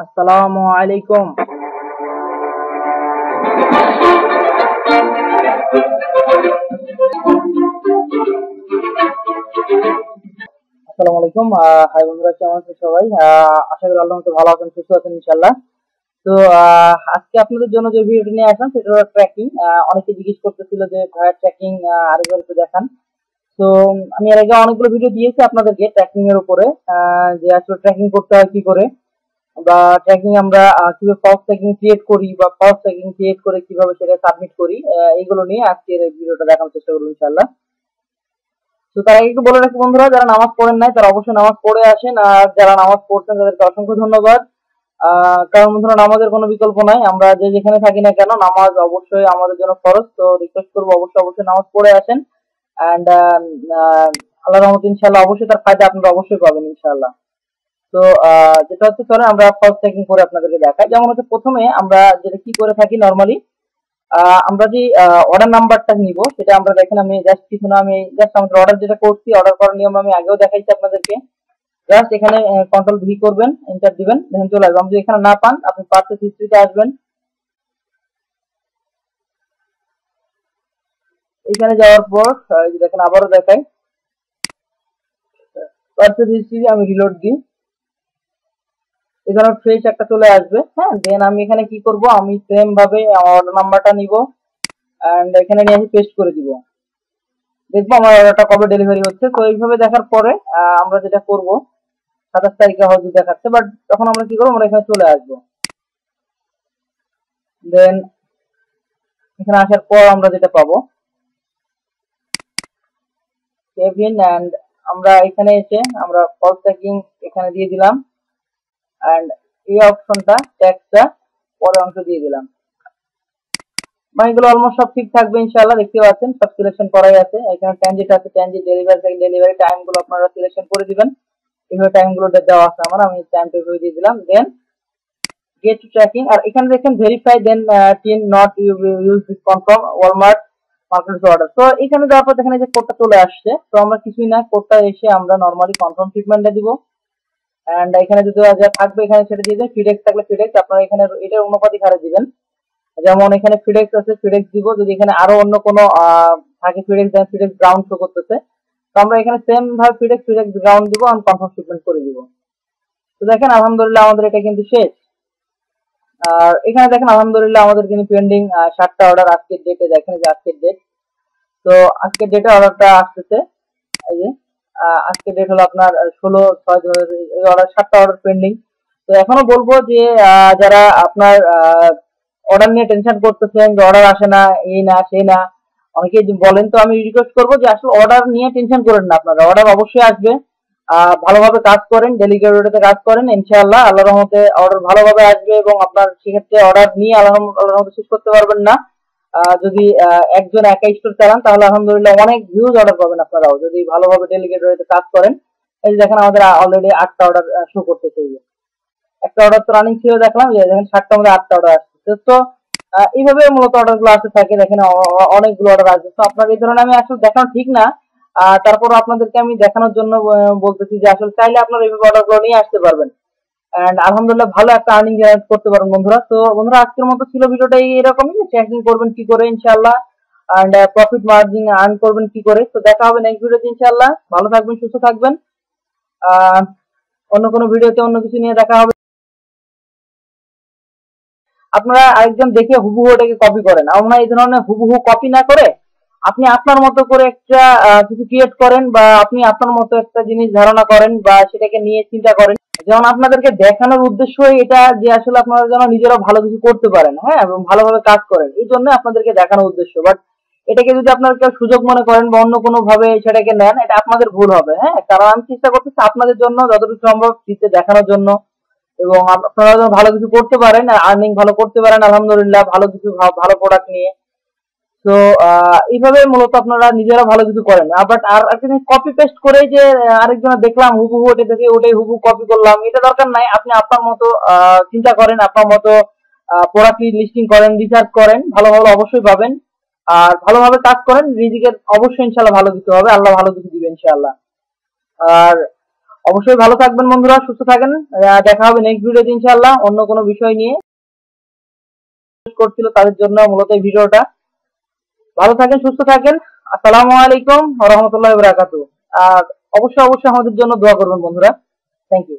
আসসালামু আলাইকুম। আসসালামু আলাইকুম। হাই বন্ধুরা, কেমন আছেন সবাই? আশা করি আল্লাহর মতো ভালো আছেন, সুস্থ আছেন ইনশাআল্লাহ। তো আজকে আপনাদের জন্য যে ভিডিওটি নিয়ে আসলাম সেটা হলো ট্র্যাকিং। অনেকে জিজ্ঞেস করতেছিল যে ভাইয়া ট্র্যাকিং আরেকবার একটু দেখান। তো আমি এর আগে অনেকগুলো ভিডিও দিয়েছি আপনাদেরকে ট্র্যাকিং এর উপরে, যে আসলে ট্র্যাকিং করতে হয় কি করে, বা ট্র্যাকিং আমরা কিভাবে ফলস ট্র্যাকিং ক্রিয়েট করি, বা ফলস ট্র্যাকিং ক্রিয়েট করে কিভাবে সেটা সাবমিট করি, এইগুলো নিয়ে আজকের এই ভিডিওটা দেখানোর চেষ্টা করবো ইনশাআল্লাহ। তো তার আগে একটু বলে রাখি বন্ধুরা, যারা নামাজ পড়েন নাই তারা অবশ্যই নামাজ পড়ে আসেন, আর যারা নামাজ পড়ছেন তাদেরকে অসংখ্য ধন্যবাদ। কারণ বন্ধুরা, নামাজের কোনো বিকল্প নাই। আমরা যে যেখানে থাকি না কেন, নামাজ অবশ্যই আমাদের জন্য ফরজ। তো রিকোয়েস্ট করবো অবশ্যই অবশ্যই নামাজ পড়ে আসেন। অ্যান্ড আল্লাহর রহমতে ইনশাআল্লাহ অবশ্যই তার ফায়দা আপনারা অবশ্যই পাবেন ইনশাআল্লাহ। তো যেটা হচ্ছে, চলে আমরা ফার্স্ট চেকিং করে আপনাদেরকে দেখাই। যেমন হচ্ছে, প্রথমে আমরা যেটা কি করে থাকি নরমালি, আমরা যে অর্ডার নাম্বারটা নিব সেটা আমরা দেখেন, আমি জাস্ট কিছু না, আমি জাস্ট আমাদের অর্ডার যেটা করছি, অর্ডার করার নিয়ম আমি আগেও দেখাইছি আপনাদেরকে। জাস্ট এখানে কন্ট্রোল ভি করবেন, এন্টার দিবেন, দেখেন চলে আসবে। আপনি যদি এখানে না পান, আপনি পারচেজ হিস্ট্রিতে আসবেন। এখানে যাওয়ার পর এই যে দেখেন, আবারও দেখাই, পারচেজ হিস্ট্রি আমি রিলোড দিই, এখানে ফ্রেশ একটা চলে আসবে। হ্যাঁ, দেন আমি এখানে কি করব, আমি সেম ভাবে অর্ডার নাম্বারটা নিব এন্ড এখানে নিয়ে এসে পেস্ট করে দিব। দেখবো আমার অর্ডারটা কবে ডেলিভারি হচ্ছে। তো এইভাবে দেখার পরে আমরা যেটা করব, 27 তারিখে হয়তো দেখাচ্ছে, বাট তখন আমরা কি করবো, আমরা এখানে চলে আসবো। দেন এখানে আসার পর আমরা যেটা পাবো, কেভিন, এন্ড আমরা এখানে এসে আমরা ফলস ট্র্যাকিং এখানে দিয়ে দিলাম, এন্ড এই অপশনটা ট্যাক্সটা পরের অংশ দিয়ে দিলাম। মানে এগুলো অলমোস্ট সব ঠিক থাকবে ইনশাআল্লাহ। দেখতে পাচ্ছেন সব সিলেকশন করাই আছে। এখানে ট্রানজিট আছে, ট্রানজিট ডেলিভারি থেকে ডেলিভারি টাইম গুলো আপনারা সিলেকশন করে দিবেন। এইভাবে টাইম গুলো দেওয়া আছে আমার, আমি টাইমটা এইভাবে দিয়ে দিলাম। দেন গেট টু ট্র্যাকিং, আর এখানে দেখেন ভেরিফাই, দেন টিন not use this confirm Walmart market order. তো এখানে দেওয়ার পর দেখেন যে কোডটা চলে আসছে। তো আমরা কিছুই না, কোডটা এসে আমরা নরমালি কনফার্ম ট্রিটমেন্টটা দিব। এন্ড এখানে যদি যা থাকবে এখানে সেটা দিয়ে দেন। ফিডেক্স থাকলে ফিডেক্স আপনারা এখানে এটার অনুপাতিক হারে দিবেন। যেমন এখানে ফিডেক্স আছে, ফিডেক্স দিব। যদি এখানে আরো অন্য কোনো থাকে ফিডেক্স, দেন ফিডেক্স গ্রাউন্ড শো করতেছে। তো আমরা এখানে সেম ভাবে ফিডেক্স ফিডেক্স গ্রাউন্ড দিব, আর কনফার্ম শিপমেন্ট করে দিব। তো দেখেন আলহামদুলিল্লাহ আমাদের এটা কিন্তু শেষ। আর এখানে দেখেন আলহামদুলিল্লাহ আমাদের কিন্তু পেন্ডিং 7টা অর্ডার আজকের ডেটে। দেখেন যে আজকের ডেট, তো আজকের ডেটে অর্ডারটা আসতেছে। এই যে আজকের ডেট হলো আপনার 16/6, এই অর্ডার 7টা অর্ডার পেন্ডিং। তো এখনো বলবো যে যারা আপনার অর্ডার নিয়ে টেনশন করতেছেন যে অর্ডার আসে না, এই না সেই না, অনেকেই বলেন, তো আমি রিকোয়েস্ট করবো যে আসলে অর্ডার নিয়ে টেনশন করেন না, আপনারা অর্ডার অবশ্যই আসবে। ভালোভাবে কাজ করেন, ডেলিভারিতে কাজ করেন, ইনশাআল্লাহ আল্লাহর রহমতে অর্ডার ভালোভাবে আসবে, এবং আপনার সেক্ষেত্রে অর্ডার নিয়ে আল্লাহর রহমতে শেষ করতে পারবেন না। যদি একজন একা স্টোর চালান তাহলে আলহামদুলিল্লাহ অনেক ভিউজ অর্ডার পাবেন আপনারাও, যদি ভালোভাবে ডেলিগেটরিতে কাজ করেন। এই যে দেখেন আমাদের অলরেডি 8টা অর্ডার শো করতেছে। একটা অর্ডার তো রানিং ছিল, দেখলাম যে দেখেন 7টার মধ্যে 8টা অর্ডার আসছে। তো এইভাবে মূলত অর্ডার গুলো আসতে থাকে। দেখেন অনেকগুলো অর্ডার আসবে। তো আপনার এই ধরনের আমি আসলে দেখানো ঠিক না, তারপর আপনাদেরকে আমি দেখানোর জন্য বলতেছি যে আসলে চাইলে আপনারা এইভাবে অর্ডার গুলো নিয়ে আসতে পারবেন, এন্ড আলহামদুলিল্লাহ ভালো একটা আর্নিং জেনারেট করতে পারবেন বন্ধুরা। তো বন্ধুরা, আজকের মতো ছিল ভিডিওটা এরকমই, ট্র্যাকিং করবেন কি করে ইনশাআল্লাহ, এন্ড প্রফিট মার্জিন আর্ন করবেন কি করে। তো দেখা হবে নেক্সট ভিডিওতে ইনশাআল্লাহ। ভালো থাকবেন, সুস্থ থাকবেন। আহ অন্য কোনো ভিডিওতে অন্য কিছু নিয়ে দেখা হবে। আপনারা আরেকজন দেখে হুবহু ওটাকে কপি করেন, আমরা এই ধরনের হুবহু কপি না করে আপনি আপনার মতো করে একটা কিছু ক্রিয়েট করেন, বা আপনি আপনার মতো একটা জিনিস ধারণা করেন, বা সেটাকে নিয়ে চিন্তা করেন। যেমন আপনাদেরকে দেখানোর উদ্দেশ্য এটা যে আসলে আপনারা যেন নিজেরা ভালো কিছু করতে পারেন, হ্যাঁ, এবং ভালোভাবে কাজ করেন, এই জন্য আপনাদেরকে দেখানোর উদ্দেশ্য। বাট এটাকে যদি আপনারা কেউ সুযোগ মনে করেন বা অন্য কোনো ভাবে সেটাকে নেন, এটা আপনাদের ভুল হবে। হ্যাঁ, কারণ আমি চেষ্টা করতেছি আপনাদের জন্য যতটুকু সম্ভব ফ্রিতে দেখানোর জন্য, এবং আপনারা যেন ভালো কিছু করতে পারেন, আর্নিং ভালো করতে পারেন আলহামদুলিল্লাহ, ভালো কিছু ভালো প্রোডাক্ট নিয়ে। তো এইভাবে মূলত আপনারা নিজেরা ভালো কিছু করেন। বাট আর আপনি কপি পেস্ট করে যে আরেকজনের দেখলাম হুবহু ওটা দেখে ওটাই হুবহু কপি করলাম, এটা দরকার নাই। আপনি আপনার মতো চিন্তা করেন, আপনার মতো প্রোডাক্ট লিস্টিং করেন, রিসার্চ করেন, ভালো ভালো অবশ্যই পাবেন। আর ভালোভাবে কাজ করেন, রিজিকের অবশ্যই ইনশাল্লাহ ভালো কিছু হবে, আল্লাহ ভালো কিছু দিবে ইনশাল্লাহ। আর অবশ্যই ভালো থাকবেন বন্ধুরা, সুস্থ থাকেন। দেখা হবে নেক্সট ভিডিওতে ইনশাআল্লাহ অন্য কোনো বিষয় নিয়ে। করছিল তাদের জন্য মূলত এই ভিডিওটা। ভালো থাকেন, সুস্থ থাকেন। আসসালামু আলাইকুম ওয়া রাহমাতুল্লাহি ওয়া বারাকাতুহু। আর অবশ্যই আমাদের জন্য দোয়া করবেন বন্ধুরা। Thank you.